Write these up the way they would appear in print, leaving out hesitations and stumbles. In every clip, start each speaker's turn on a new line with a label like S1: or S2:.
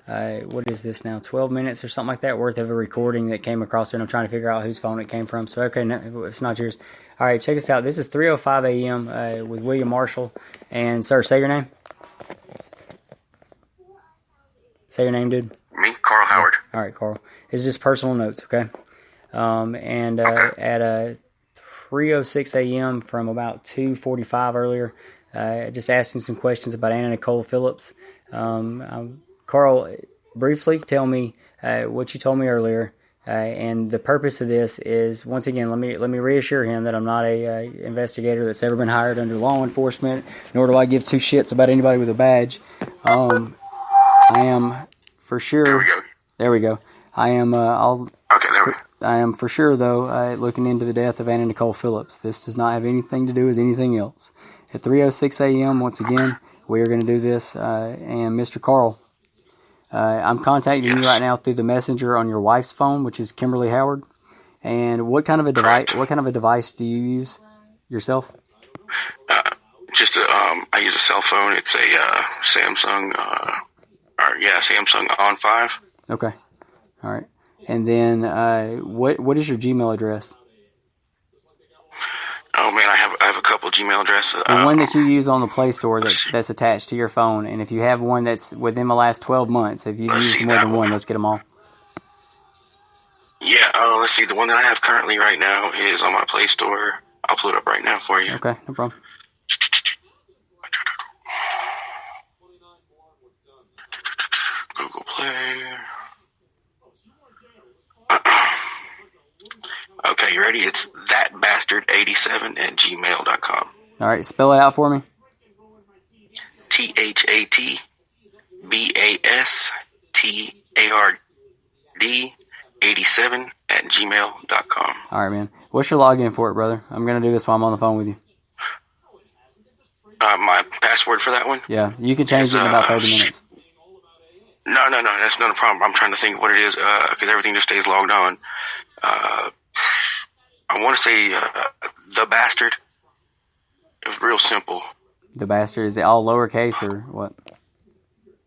S1: what is this now, 12 minutes or something like that worth of a recording that came across it, and I'm trying to figure out whose phone it came from. So, okay, no, it's not yours. All right, check this out. This is 3:05 a.m. With William Marshall. And, sir, say your name. Say your name, dude.
S2: Me, Carl Howard.
S1: All right, Carl. It's just personal notes, okay? And
S2: Okay.
S1: at 3:06 a.m. from about 2:45 earlier, just asking some questions about Anna Nichols Phillips. Carl, briefly tell me what you told me earlier, and the purpose of this is, once again, let me reassure him that I'm not a investigator that's ever been hired under law enforcement, nor do I give two shits about anybody with a badge. I am for sure.
S2: There we go.
S1: There we go. I am.
S2: Okay, there we go.
S1: I am for sure, though, looking into the death of Anna Nichols Phillips. This does not have anything to do with anything else. At 3:06 a.m., once again, we are going to do this. And Mr. Carl, I'm contacting you right now through the messenger on your wife's phone, which is Kimberly Howard. And what kind of a device? What kind of a device do you use yourself?
S2: I use a cell phone. It's a Samsung. Samsung On 5.
S1: Okay. All right. And then what is your Gmail address?
S2: Oh man, I have a couple Gmail addresses.
S1: The one that you use on the Play Store that's attached to your phone, and if you have one that's within the last 12 months, if you've used more than one, let's get them all.
S2: Yeah, let's see. The one that I have currently right now is on my Play Store. I'll pull it up right now for you.
S1: Okay, no problem.
S2: Google Play. Okay, you ready? It's thatbastard87@gmail.com.
S1: All right, spell it out for me.
S2: THATBASTARD87@gmail.com.
S1: All right, man. What's your login for it, brother? I'm going to do this while I'm on the phone with you.
S2: My password for that one?
S1: Yeah, you can change it in about 30 minutes.
S2: No, that's not a problem. I'm trying to think what it is, because everything just stays logged on. I want to say The Bastard. It was real simple.
S1: The Bastard, is it all lowercase or what?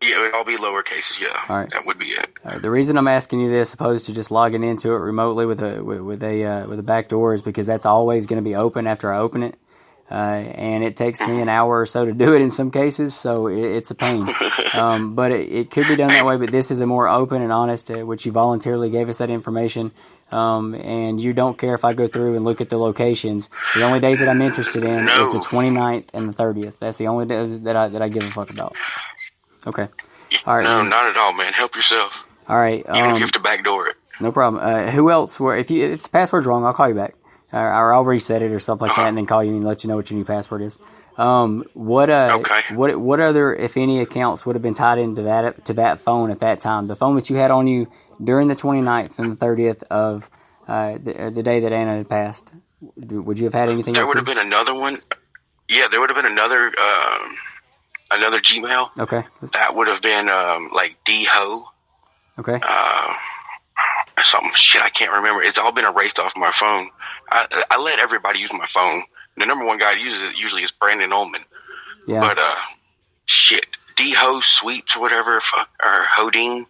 S2: Yeah, it would all be lower cases, yeah.
S1: All right.
S2: That would be it.
S1: All right. The reason I'm asking you this, opposed to just logging into it remotely with a back door, is because that's always going to be open after I open it. And it takes me an hour or so to do it in some cases, so it's a pain. But it could be done that way, but this is a more open and honest, which you voluntarily gave us that information. And you don't care if I go through and look at the locations. The only days that I'm interested in is the 29th and the 30th. That's the only days that I give a fuck about. Okay. All right.
S2: No, not at all, man. Help yourself.
S1: All right.
S2: Even if you have to backdoor it.
S1: No problem. Who else? If the password's wrong, I'll call you back. Or I'll reset it or something like that, and then call you and let you know what your new password is. What other, if any, accounts would have been tied into that phone at that time? The phone that you had on you during the 29th and the 30th of the day that Anna had passed. Would you have had anything else?
S2: There would have been another one. Yeah, there would have been another Gmail.
S1: Okay.
S2: That would have been like D-Ho.
S1: Okay.
S2: Something shit I can't remember. It's all been erased off my phone. I let everybody use my phone. The number one guy that uses it usually is Brandon Ullman.
S1: Yeah.
S2: But shit, D-Ho Sweeps or whatever, or Hodine.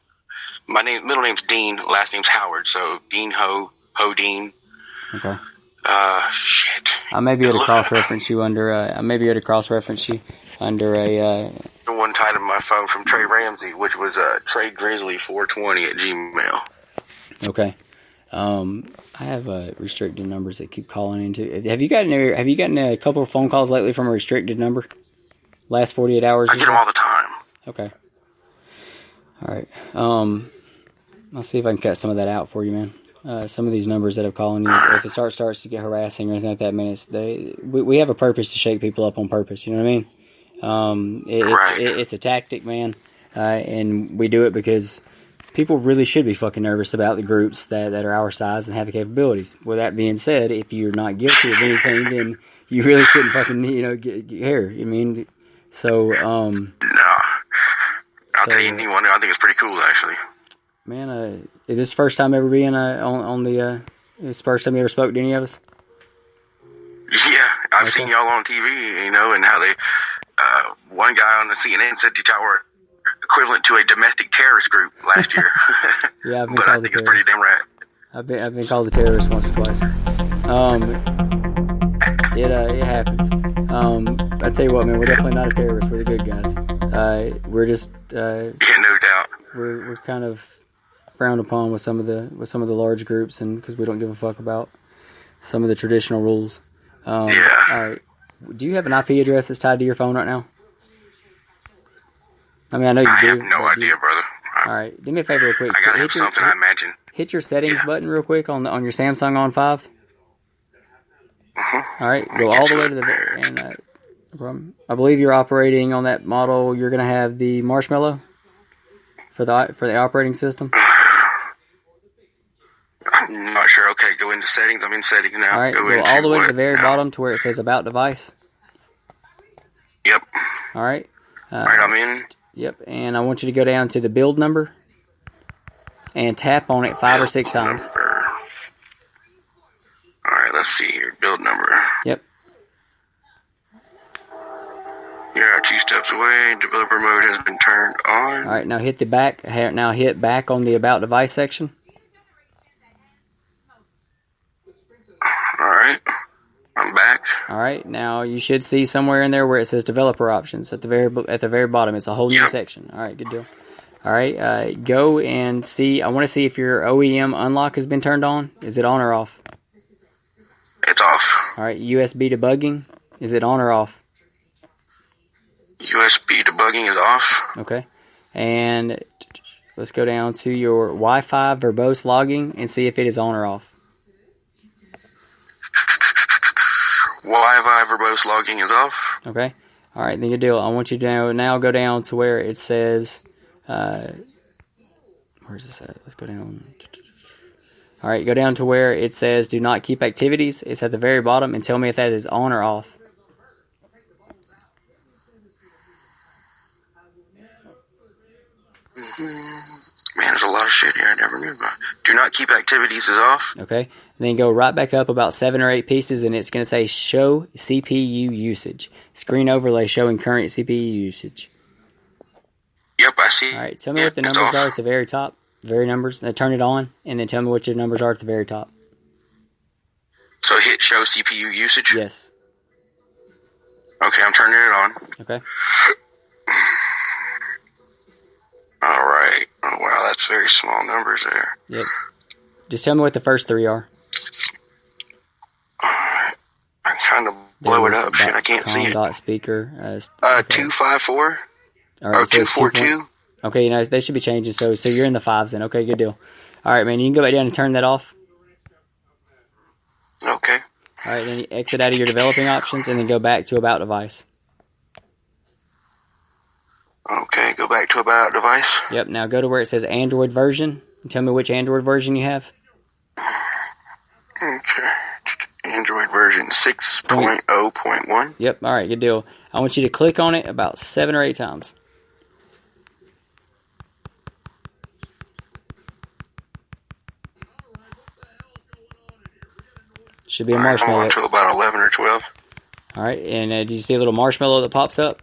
S2: My middle name's Dean, last name's Howard. So Dean Hodine.
S1: Okay.
S2: Shit.
S1: I may be able to cross-reference you under. The
S2: one tied in my phone from Trey Ramsey, which was Trey Grizzly 420@gmail.
S1: Okay. I have restricted numbers that keep calling into. Have you gotten a couple of phone calls lately from a restricted number? Last 48 hours?
S2: I get them all the time.
S1: Okay. All right. I'll see if I can cut some of that out for you, man. Some of these numbers that I'm calling you, if it starts to get harassing or anything like that, man, we have a purpose to shake people up on purpose. You know what I mean? It's a tactic, man, and we do it because people really should be fucking nervous about the groups that are our size and have the capabilities. With that being said, if you're not guilty of anything, then you really shouldn't fucking, get here. I mean, so,
S2: no. I'll tell you anything, I think it's pretty cool, actually.
S1: Man, is this the first time ever being on the, this the first time you ever spoke to any of us?
S2: Yeah, I've seen y'all on TV, and how they, one guy on the CNN said that y'all were equivalent to a domestic terrorist group last year.
S1: Yeah, I've been
S2: But I
S1: called a
S2: think it's pretty
S1: terrorist.
S2: damn right.
S1: I've been called a terrorist once or twice. It happens. I tell you what, man, we're definitely not a terrorist. We're the good guys. We're just
S2: Yeah, no doubt.
S1: we're kind of frowned upon with some of the large groups, and because we don't give a fuck about some of the traditional rules.
S2: Yeah.
S1: All right. Do you have an IP address that's tied to your phone right now? I mean, I know you
S2: I
S1: do.
S2: have no idea, brother.
S1: All right. Do me a favor real quick.
S2: I gotta have something, I imagine.
S1: Hit your settings button real quick on your Samsung on 5. All right. Go all the way to the and I believe you're operating on that model. You're gonna have the Marshmallow for the operating system.
S2: I'm not sure. Okay, go into settings. I'm in settings now.
S1: All right. Go all the way to the very bottom to where it says About Device.
S2: Yep.
S1: All right.
S2: All right, I'm in.
S1: Yep. And I want you to go down to the build number and tap on it 5 or 6 times.
S2: All right, let's see here. Build number.
S1: Yep.
S2: You're 2 steps away. Developer mode has been turned on.
S1: All right. Now hit the back. Now hit back on the About Device section.
S2: All right. I'm back.
S1: All right. Now you should see somewhere in there where it says Developer Options at the very bottom. It's a whole new section. All right. Good deal. All right. Go and see. I want to see if your OEM unlock has been turned on. Is it on or off?
S2: It's off.
S1: All right. USB debugging. Is it on or off?
S2: USB debugging is off.
S1: Okay. And let's go down to your Wi-Fi verbose logging and see if it is on or off.
S2: Wi-Fi verbose logging is off.
S1: Okay. All right. Then good deal. I want you to now go down to where it says. Where's this at? Let's go down. All right. Go down to where it says "Do not keep activities." It's at the very bottom, and tell me if that is on or off.
S2: Man, there's a lot of shit here I never knew about. Do not keep activities is off.
S1: Okay. And then go right back up about 7 or 8 pieces, and it's going to say "Show CPU usage." Screen overlay showing current CPU usage.
S2: Yep, I see.
S1: All right. Tell me what the numbers are at the very top. Very numbers. Now turn it on, and then tell me what your numbers are at the very top.
S2: So hit show CPU usage?
S1: Yes.
S2: Okay, I'm turning it on.
S1: Okay.
S2: All right. Oh, wow, that's very small numbers there.
S1: Yep. Just tell me what the first 3 are.
S2: I kind of blow it up. Shit, I can't see it.
S1: Speaker.
S2: 254.
S1: All right,
S2: Oh, 242.
S1: Okay, they should be changing. So you're in the 5s then. Okay, good deal. All right, man. You can go back down and turn that off.
S2: Okay.
S1: All right, then you exit out of your developing options and then go back to About Device.
S2: Okay, go back to About Device.
S1: Yep. Now go to where it says Android version and tell me which Android version you have.
S2: Okay. Android version 6.0.1.
S1: Yep. All right, good deal. I want you to click on it about 7 or 8 times. Should be a marshmallow.
S2: I'm on to about 11 or 12.
S1: All right, and did you see a little marshmallow that pops up?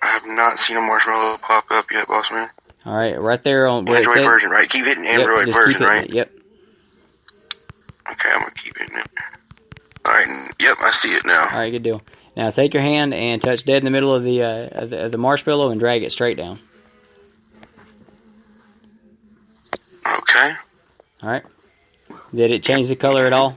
S2: I have not seen a marshmallow pop up yet, boss man.
S1: All right, right there on where
S2: Android
S1: it says,
S2: version, right? Keep hitting Android version, right?
S1: Yep.
S2: Okay, I'm gonna keep hitting it. All right. Yep, I see it now.
S1: All right, good deal. Now take your hand and touch dead in the middle of the marshmallow and drag it straight down.
S2: Okay.
S1: All right. Did it change the color at all?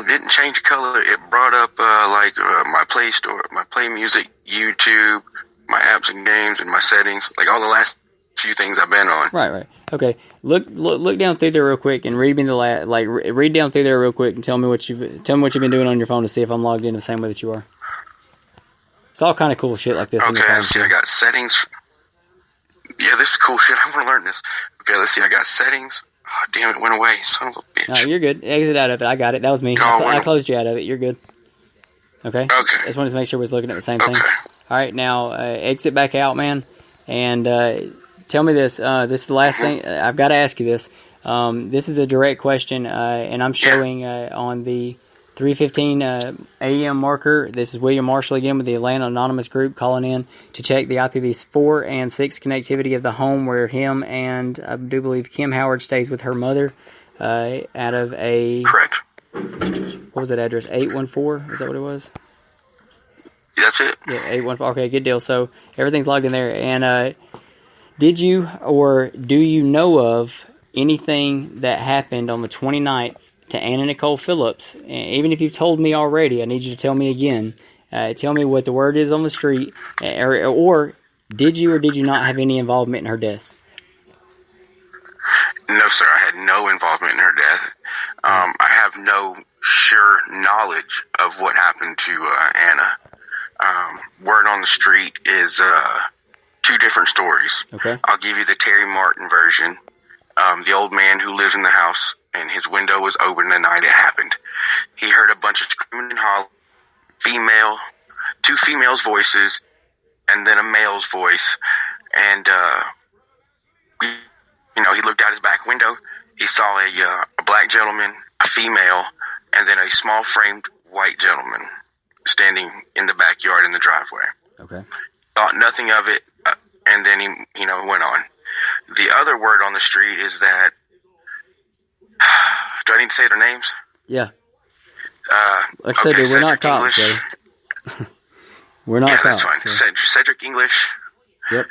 S2: Didn't change the color. It brought up my Play Store, my Play Music, YouTube, my apps and games, and my settings, like all the last few things I've been on.
S1: Right. Okay. Look down through there real quick and read me read down through there real quick and tell me what you've been doing on your phone to see if I'm logged in the same way that you are. It's all kind of cool shit like this.
S2: Okay, let's see. I got settings. Yeah, this is cool shit. I want to learn this. Okay, let's see. I got settings. Oh, damn, it went away. Son of a bitch.
S1: No, you're good. Exit out of it. I got it. That was me. I closed you out of it. You're good. Okay?
S2: Okay.
S1: Just wanted to make sure we was looking at the same thing. All right, now exit back out, man. And tell me this. This is the last thing. I've got to ask you this. This is a direct question, and I'm showing on the 3:15 a.m. marker. This is William Marshall again with the Atlanta Anonymous Group calling in to check the IPv4 and 6 connectivity of the home where him and I do believe Kim Howard stays with her mother out of a...
S2: Correct.
S1: What was that address? 814? Is that what it was?
S2: That's it.
S1: Yeah, 814. Okay, good deal. So everything's logged in there. And did you or do you know of anything that happened on the 29th to Anna Nichols Phillips? Even if you've told me already, I need you to tell me again. Tell me what the word is on the street. Or did you or did you not have any involvement in her death?
S2: No, sir. I had no involvement in her death. I have no sure knowledge of what happened to Anna. Word on the street is two different stories.
S1: Okay.
S2: I'll give you the Terry Martin version. The old man who lives in the house and his window was open the night it happened. He heard a bunch of screaming and hollering, two females' voices, and then a male's voice. And, he looked out his back window. He saw a black gentleman, a female, and then a small framed white gentleman standing in the backyard in the driveway.
S1: Okay.
S2: Thought nothing of it, and then he, went on. The other word on the street is that, do I need to say their names?
S1: Yeah. Like I said,
S2: okay,
S1: we're not cops, buddy. We're not cops.
S2: That's fine.
S1: So.
S2: Cedric English.
S1: Yep.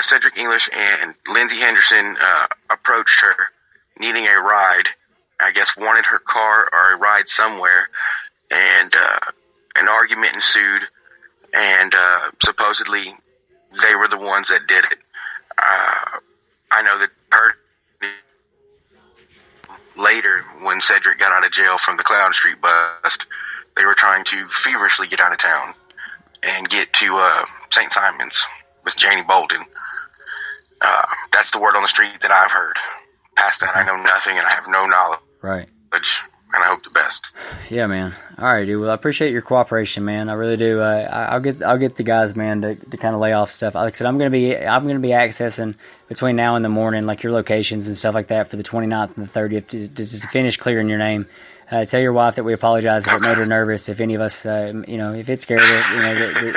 S2: Cedric English and Lindsay Henderson approached her, needing a ride. I guess wanted her car or a ride somewhere, and an argument ensued. And supposedly, they were the ones that did it. I know that later, when Cedric got out of jail from the Cloud Street bust, they were trying to feverishly get out of town and get to St. Simon's with Janie Bolden. That's the word on the street that I've heard. Past that, I know nothing, and I have no knowledge.
S1: Right.
S2: And I hope the best.
S1: Yeah, man. All right, dude. Well, I appreciate your cooperation, man. I really do. I'll get the guys, man, to kind of lay off stuff. Like I said, I'm gonna be accessing between now and the morning, like your locations and stuff like that for the 29th and the 30th to just finish clearing your name. Tell your wife that we apologize if it made her nervous. If any of us, if it scared her,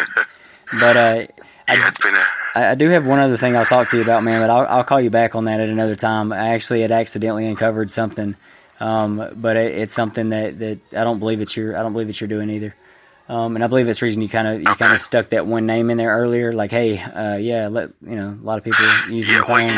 S1: But I do have one other thing I'll talk to you about, man. But I'll call you back on that at another time. I actually had accidentally uncovered something. But it's something that I don't believe that you're doing either. And I believe that's the reason you kind of stuck that one name in there earlier. Like, hey, a lot of people using the phone.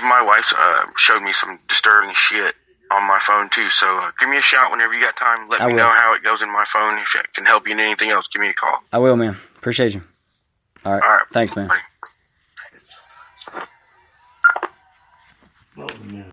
S2: My wife showed me some disturbing shit on my phone too. So give me a shout whenever you got time. Let me know how it goes in my phone. If I can help you in anything else, give me a call.
S1: I will, man. Appreciate you. All right. Thanks, man.
S2: Buddy.